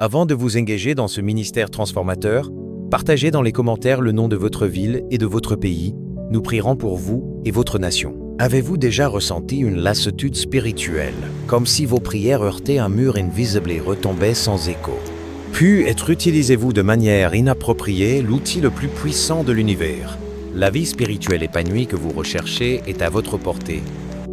Avant de vous engager dans ce ministère transformateur, partagez dans les commentaires le nom de votre ville et de votre pays. Nous prierons pour vous et votre nation. Avez-vous déjà ressenti une lassitude spirituelle, comme si vos prières heurtaient un mur invisible et retombaient sans écho? Peut-être utilisez-vous de manière inappropriée l'outil le plus puissant de l'univers. La vie spirituelle épanouie que vous recherchez est à votre portée,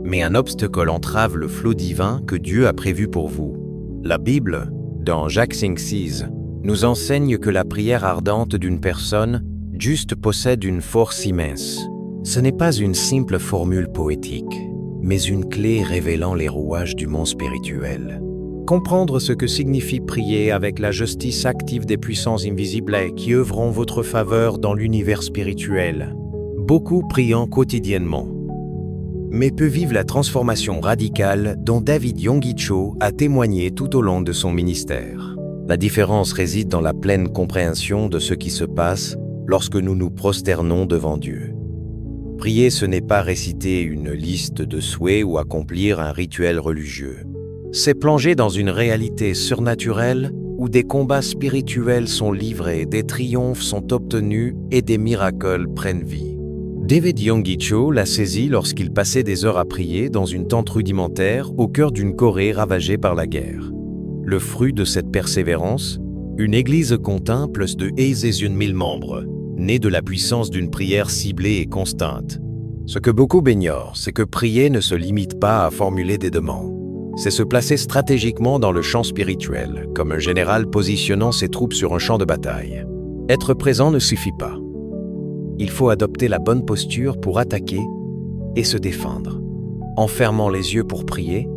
mais un obstacle entrave le flot divin que Dieu a prévu pour vous. La Bible, dans Jacques 5,6, nous enseigne que la prière ardente d'une personne juste possède une force immense. Ce n'est pas une simple formule poétique, mais une clé révélant les rouages du monde spirituel. Comprendre ce que signifie prier avec la justice active des puissances invisibles qui œuvrent en votre faveur dans l'univers spirituel. Beaucoup priant quotidiennement, mais peu vivent la transformation radicale dont David Yonggi Cho a témoigné tout au long de son ministère. La différence réside dans la pleine compréhension de ce qui se passe lorsque nous nous prosternons devant Dieu. Prier, ce n'est pas réciter une liste de souhaits ou accomplir un rituel religieux. C'est plonger dans une réalité surnaturelle où des combats spirituels sont livrés, des triomphes sont obtenus et des miracles prennent vie. David Yonggi Cho l'a saisi lorsqu'il passait des heures à prier dans une tente rudimentaire au cœur d'une Corée ravagée par la guerre. Le fruit de cette persévérance, une église contint plus de 1000 membres, née de la puissance d'une prière ciblée et constante. Ce que beaucoup ignorent, c'est que prier ne se limite pas à formuler des demandes. C'est se placer stratégiquement dans le champ spirituel, comme un général positionnant ses troupes sur un champ de bataille. Être présent ne suffit pas. Il faut adopter la bonne posture pour attaquer et se défendre. En fermant les yeux pour prier,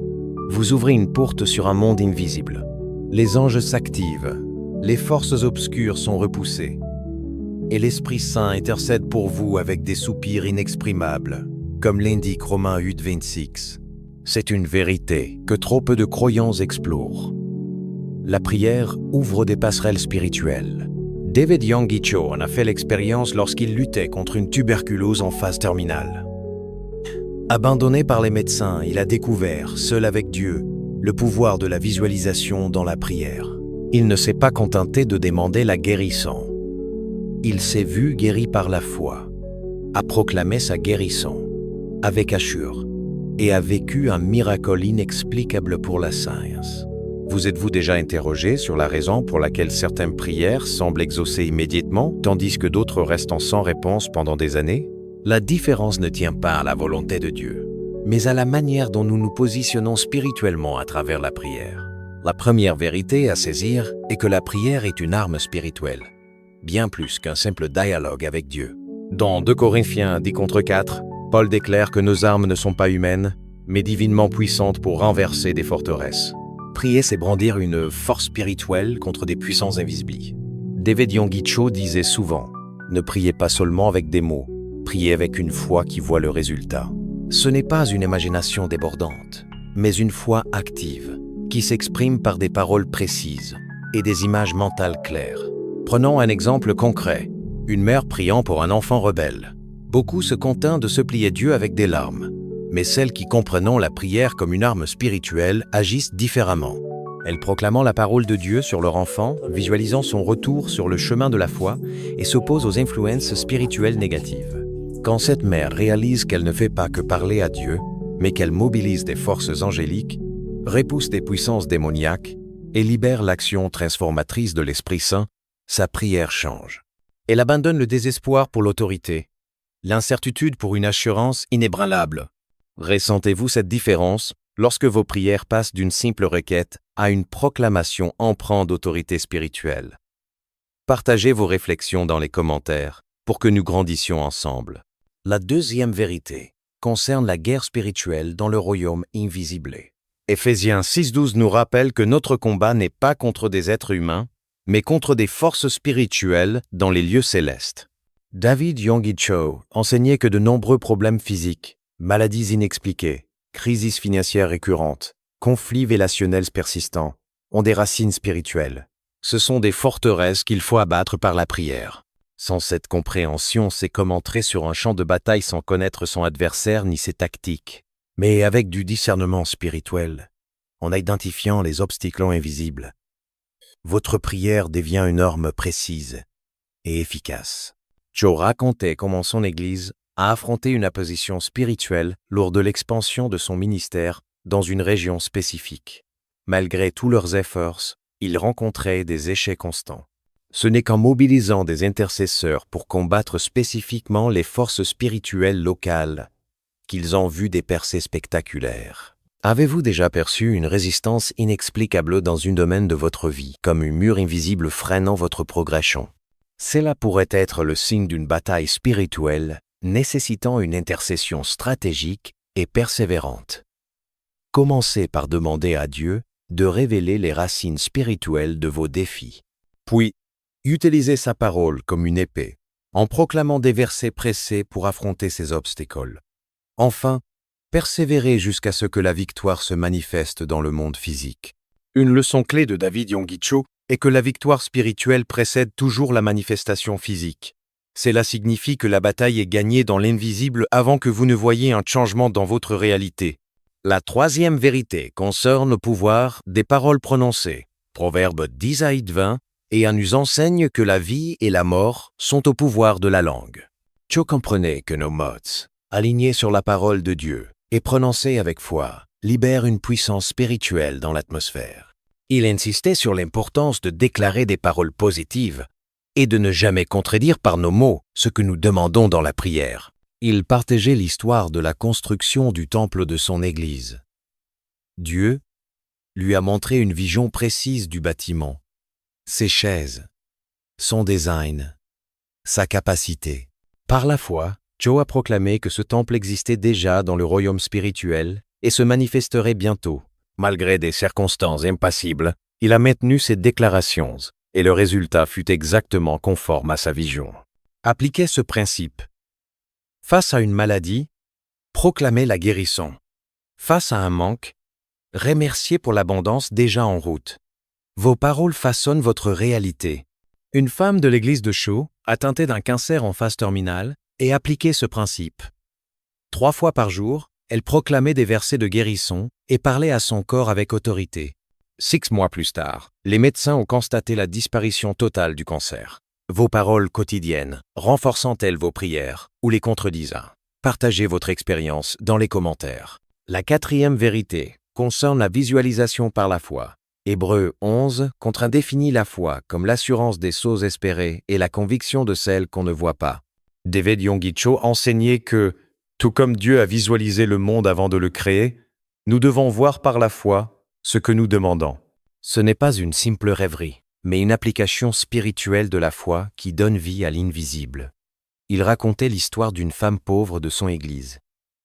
vous ouvrez une porte sur un monde invisible. Les anges s'activent, les forces obscures sont repoussées, et l'Esprit Saint intercède pour vous avec des soupirs inexprimables, comme l'indique Romains 8,26. C'est une vérité que trop peu de croyants explorent. La prière ouvre des passerelles spirituelles. David Yonggi Cho en a fait l'expérience lorsqu'il luttait contre une tuberculose en phase terminale. Abandonné par les médecins, il a découvert, seul avec Dieu, le pouvoir de la visualisation dans la prière. Il ne s'est pas contenté de demander la guérison. Il s'est vu guéri par la foi, a proclamé sa guérison avec Assure et a vécu un miracle inexplicable pour la science. Vous êtes-vous déjà interrogé sur la raison pour laquelle certaines prières semblent exaucées immédiatement, tandis que d'autres restent sans réponse pendant des années? La différence ne tient pas à la volonté de Dieu, mais à la manière dont nous nous positionnons spirituellement à travers la prière. La première vérité à saisir est que la prière est une arme spirituelle, bien plus qu'un simple dialogue avec Dieu. Dans 2 Corinthiens 10:4, Paul déclare que nos armes ne sont pas humaines, mais divinement puissantes pour renverser des forteresses. Prier, c'est brandir une force spirituelle contre des puissances invisibles. David Yonggi Cho disait souvent « Ne priez pas seulement avec des mots, priez avec une foi qui voit le résultat. » Ce n'est pas une imagination débordante, mais une foi active, qui s'exprime par des paroles précises et des images mentales claires. Prenons un exemple concret. Une mère priant pour un enfant rebelle. Beaucoup se contentent de supplier Dieu avec des larmes, mais celles qui comprennent la prière comme une arme spirituelle agissent différemment. Elles proclament la parole de Dieu sur leur enfant, visualisant son retour sur le chemin de la foi et s'opposent aux influences spirituelles négatives. Quand cette mère réalise qu'elle ne fait pas que parler à Dieu, mais qu'elle mobilise des forces angéliques, repousse des puissances démoniaques et libère l'action transformatrice de l'Esprit Saint, sa prière change. Elle abandonne le désespoir pour l'autorité, l'incertitude pour une assurance inébranlable. Ressentez-vous cette différence lorsque vos prières passent d'une simple requête à une proclamation empreinte d'autorité spirituelle? Partagez vos réflexions dans les commentaires pour que nous grandissions ensemble. La deuxième vérité concerne la guerre spirituelle dans le royaume invisible. Éphésiens 6,12 nous rappelle que notre combat n'est pas contre des êtres humains, mais contre des forces spirituelles dans les lieux célestes. David Yonggi Cho enseignait que de nombreux problèmes physiques, maladies inexpliquées, crises financières récurrentes, conflits relationnels persistants, ont des racines spirituelles. Ce sont des forteresses qu'il faut abattre par la prière. Sans cette compréhension, c'est comme entrer sur un champ de bataille sans connaître son adversaire ni ses tactiques. Mais avec du discernement spirituel, en identifiant les obstacles invisibles, votre prière devient une norme précise et efficace. Joe racontait comment son Église a affronté une opposition spirituelle lors de l'expansion de son ministère dans une région spécifique. Malgré tous leurs efforts, ils rencontraient des échecs constants. Ce n'est qu'en mobilisant des intercesseurs pour combattre spécifiquement les forces spirituelles locales qu'ils ont vu des percées spectaculaires. Avez-vous déjà perçu une résistance inexplicable dans un domaine de votre vie, comme un mur invisible freinant votre progression? Cela pourrait être le signe d'une bataille spirituelle nécessitant une intercession stratégique et persévérante. Commencez par demander à Dieu de révéler les racines spirituelles de vos défis. Puis, utilisez sa parole comme une épée, en proclamant des versets précis pour affronter ces obstacles. Enfin, persévérez jusqu'à ce que la victoire se manifeste dans le monde physique. Une leçon clé de David Yonggi est que la victoire spirituelle précède toujours la manifestation physique. Cela signifie que la bataille est gagnée dans l'invisible avant que vous ne voyiez un changement dans votre réalité. La troisième vérité concerne le pouvoir des paroles prononcées. Proverbe 10:20, et on nous enseigne que la vie et la mort sont au pouvoir de la langue. Joe comprenait que nos mots, alignés sur la parole de Dieu et prononcés avec foi, libèrent une puissance spirituelle dans l'atmosphère. Il insistait sur l'importance de déclarer des paroles positives et de ne jamais contredire par nos mots ce que nous demandons dans la prière. Il partageait l'histoire de la construction du temple de son Église. Dieu lui a montré une vision précise du bâtiment, ses chaises, son design, sa capacité. Par la foi, Joe a proclamé que ce temple existait déjà dans le royaume spirituel et se manifesterait bientôt. Malgré des circonstances impassibles, il a maintenu ses déclarations et le résultat fut exactement conforme à sa vision. Appliquez ce principe. Face à une maladie, proclamez la guérison. Face à un manque, remerciez pour l'abondance déjà en route. Vos paroles façonnent votre réalité. Une femme de l'église de Shaw a tenté d'un cancer en phase terminale et appliqué ce principe. 3 fois par jour, elle proclamait des versets de guérison et parlait à son corps avec autorité. 6 mois plus tard, les médecins ont constaté la disparition totale du cancer. Vos paroles quotidiennes renforcent-elles vos prières ou les contredisent? Partagez votre expérience dans les commentaires. La 4e vérité concerne la visualisation par la foi. Hébreux 11 définit la foi comme l'assurance des choses espérées et la conviction de celles qu'on ne voit pas. David Yonggi enseignait que, tout comme Dieu a visualisé le monde avant de le créer, nous devons voir par la foi ce que nous demandons. Ce n'est pas une simple rêverie, mais une application spirituelle de la foi qui donne vie à l'invisible. Il racontait l'histoire d'une femme pauvre de son église,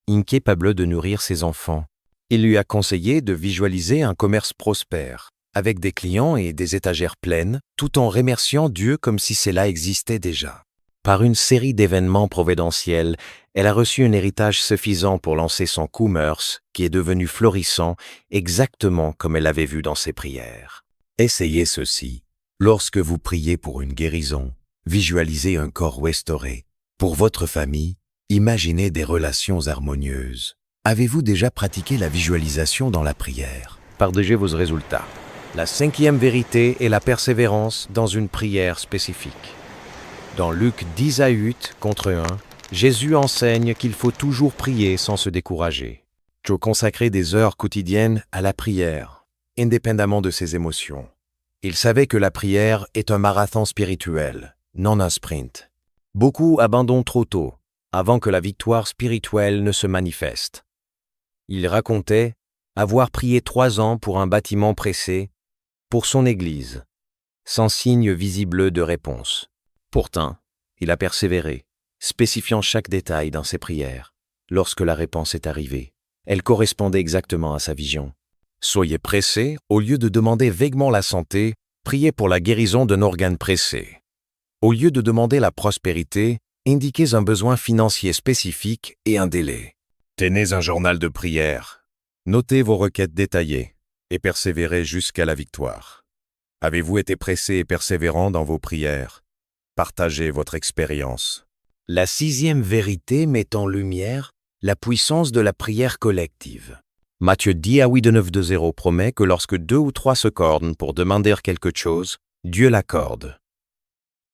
incapable de nourrir ses enfants. Il lui a conseillé de visualiser un commerce prospère, avec des clients et des étagères pleines, tout en remerciant Dieu comme si cela existait déjà. Par une série d'événements providentiels, elle a reçu un héritage suffisant pour lancer son commerce, qui est devenu florissant exactement comme elle l'avait vu dans ses prières. Essayez ceci. Lorsque vous priez pour une guérison, visualisez un corps restauré. Pour votre famille, imaginez des relations harmonieuses. Avez-vous déjà pratiqué la visualisation dans la prière? Partagez vos résultats. La 5e vérité est la persévérance dans une prière spécifique. Dans Luc 10:8-1, Jésus enseigne qu'il faut toujours prier sans se décourager. Joe consacrait des heures quotidiennes à la prière, indépendamment de ses émotions. Il savait que la prière est un marathon spirituel, non un sprint. Beaucoup abandonnent trop tôt, avant que la victoire spirituelle ne se manifeste. Il racontait avoir prié 3 ans pour un bâtiment pressé, pour son église, sans signe visible de réponse. Pourtant, il a persévéré, spécifiant chaque détail dans ses prières. Lorsque la réponse est arrivée, elle correspondait exactement à sa vision. Soyez pressés, au lieu de demander vaguement la santé, priez pour la guérison d'un organe pressé. Au lieu de demander la prospérité, indiquez un besoin financier spécifique et un délai. Tenez un journal de prière. Notez vos requêtes détaillées et persévérez jusqu'à la victoire. Avez-vous été pressé et persévérant dans vos prières? Partagez votre expérience. La 6e vérité met en lumière la puissance de la prière collective. Matthieu 10 à 8 de 9 de 0 promet que lorsque 2 ou 3 se cordent pour demander quelque chose, Dieu l'accorde.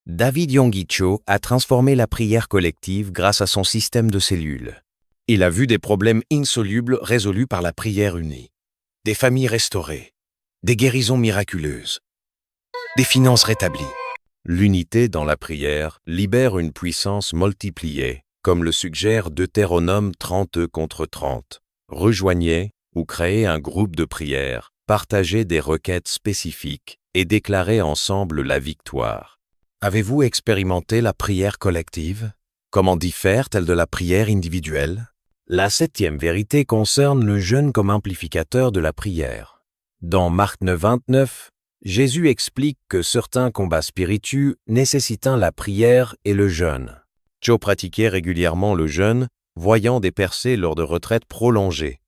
David Yonggi Cho a transformé la prière collective grâce à son système de cellules. Il a vu des problèmes insolubles résolus par la prière unie, des familles restaurées, des guérisons miraculeuses, des finances rétablies. L'unité dans la prière libère une puissance multipliée, comme le suggère Deutéronome 30 contre 30. Rejoignez ou créez un groupe de prière, partagez des requêtes spécifiques et déclarez ensemble la victoire. Avez-vous expérimenté la prière collective? Comment diffère-t-elle de la prière individuelle? La 7e vérité concerne le jeûne comme amplificateur de la prière. Dans Marc 9, 29, Jésus explique que certains combats spirituels nécessitent la prière et le jeûne. Cho pratiquait régulièrement le jeûne, voyant des percées lors de retraites prolongées.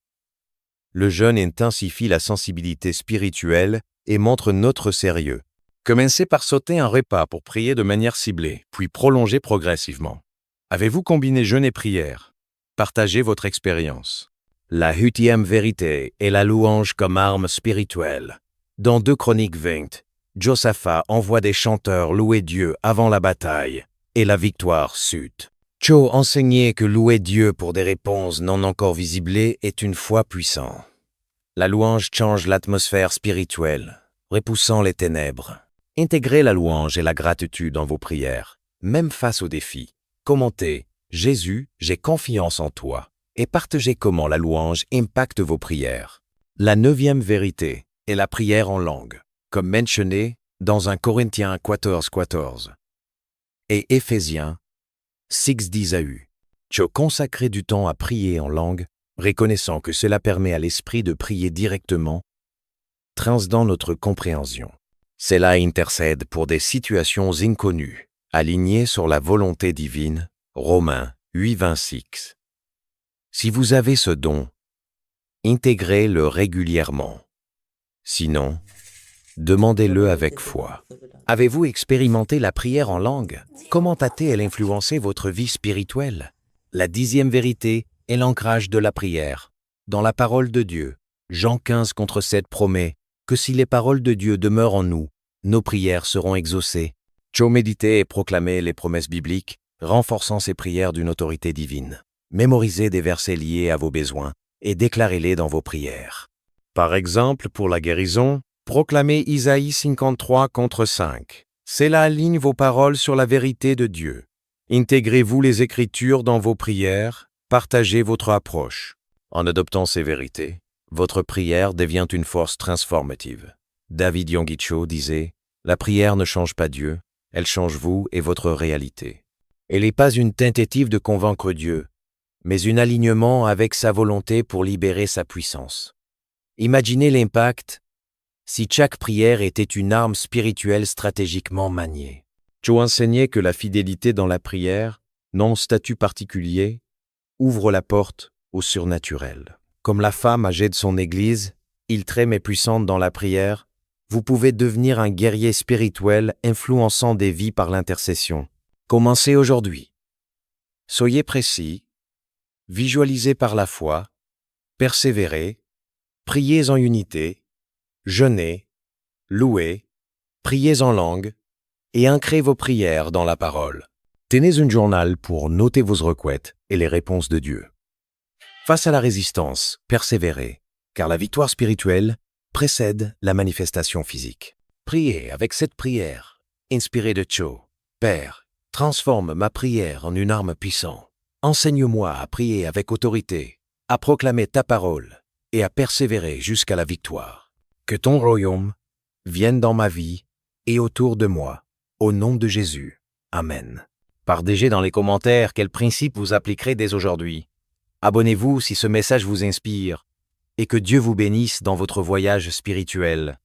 Le jeûne intensifie la sensibilité spirituelle et montre notre sérieux. Commencez par sauter un repas pour prier de manière ciblée, puis prolongez progressivement. Avez-vous combiné jeûne et prière? Partagez votre expérience. La 8e vérité est la louange comme arme spirituelle. Dans 2 Chroniques 20, Josaphat envoie des chanteurs louer Dieu avant la bataille, et la victoire sut. Cho enseignait que louer Dieu pour des réponses non encore visibles est une foi puissante. La louange change l'atmosphère spirituelle, repoussant les ténèbres. Intégrez la louange et la gratitude dans vos prières, même face aux défis. Commentez « Jésus, j'ai confiance en toi » et partagez comment la louange impacte vos prières. La 9e vérité est la prière en langue, comme mentionné dans 1 Corinthiens 14, 14 et Éphésiens 6, 10 AU. Cho consacrer du temps à prier en langue, reconnaissant que cela permet à l'esprit de prier directement, transcendant notre compréhension. Cela intercède pour des situations inconnues, alignées sur la volonté divine, Romains 8, 26. Si vous avez ce don, intégrez-le régulièrement. Sinon, demandez-le avec foi. Avez-vous expérimenté la prière en langue? Comment a-t-elle influencé votre vie spirituelle? La 10e vérité est l'ancrage de la prière. Dans la parole de Dieu, Jean 15 contre 7 promet que si les paroles de Dieu demeurent en nous, nos prières seront exaucées. Cho méditer et proclamer les promesses bibliques, renforçant ses prières d'une autorité divine. Mémorisez des versets liés à vos besoins et déclarez-les dans vos prières. Par exemple, pour la guérison, proclamez Isaïe 53 contre 5. Cela aligne vos paroles sur la vérité de Dieu. Intégrez-vous les Écritures dans vos prières, partagez votre approche. En adoptant ces vérités, votre prière devient une force transformative. David Yonggi Cho disait « La prière ne change pas Dieu, elle change vous et votre réalité. » Elle n'est pas une tentative de convaincre Dieu, mais un alignement avec sa volonté pour libérer sa puissance. Imaginez l'impact si chaque prière était une arme spirituelle stratégiquement maniée. Cho enseignait que la fidélité dans la prière, non statut particulier, ouvre la porte au surnaturel. Comme la femme âgée de son église, iltrée mais puissante dans la prière, vous pouvez devenir un guerrier spirituel influençant des vies par l'intercession. Commencez aujourd'hui. Soyez précis, visualisez par la foi, persévérez, priez en unité, jeûnez, louez, priez en langue et ancrez vos prières dans la parole. Tenez un journal pour noter vos requêtes et les réponses de Dieu. Face à la résistance, persévérez, car la victoire spirituelle précède la manifestation physique. Priez avec cette prière, inspirée de Cho. Père, transforme ma prière en une arme puissante. Enseigne-moi à prier avec autorité, à proclamer ta parole et à persévérer jusqu'à la victoire. Que ton royaume vienne dans ma vie et autour de moi, au nom de Jésus. Amen. Partagez dans les commentaires quels principes vous appliquerez dès aujourd'hui. Abonnez-vous si ce message vous inspire et que Dieu vous bénisse dans votre voyage spirituel.